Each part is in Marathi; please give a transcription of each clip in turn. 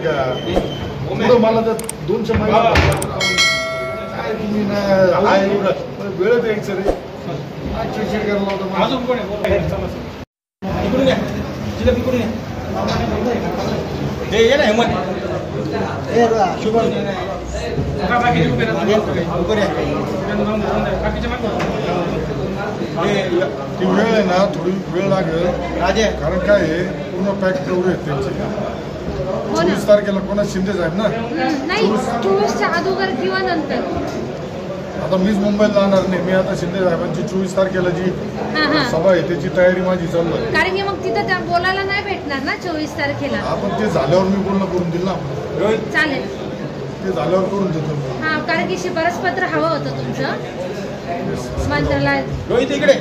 पुढं मला तर 200 महिला काय तुम्ही ना आहे वेळ द्यायचं रे चिडचिड करायला होतं अजून कोण ती वेळ आहे ना थोडी वेळ लागेल कारण काय आहे पूर्ण पॅक तेवढे आहेत त्यांचे 24 तारखेला कोणा शिंदे साहेब ना 24च्या अगोदर किंवा नंतर आता मीच मुंबईला जाणार नाही मी आता शिंदे साहेबांची 24 तारखेला जी सभा आहे त्याची तयारी माझी चालू आहे कारण की मग तिथं त्या बोलायला नाही भेटणार ना 24 तारखेला आपण ते झाल्यावर मी पूर्ण करून दिल ना चालेल ते झाल्यावर करून देतो हा कारण की शिफारस पत्र हवं होतं तुमचं मंत्रालयात रोहित इकडे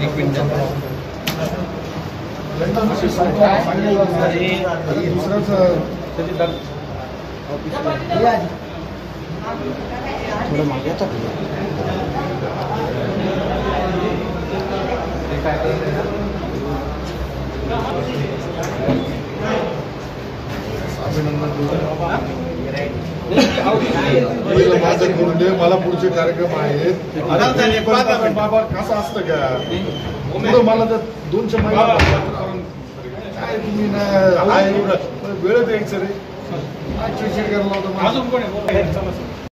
एक मिनिट थोडं मागे आता माझं करून दे मला पुढचे कार्यक्रम आहेत बाबा कसं असतं का पुढं मला तर 200 महिला काय तुम्ही ना आहे वेळ द्यायचं रे चिडचिड करायला होतं अजून कोण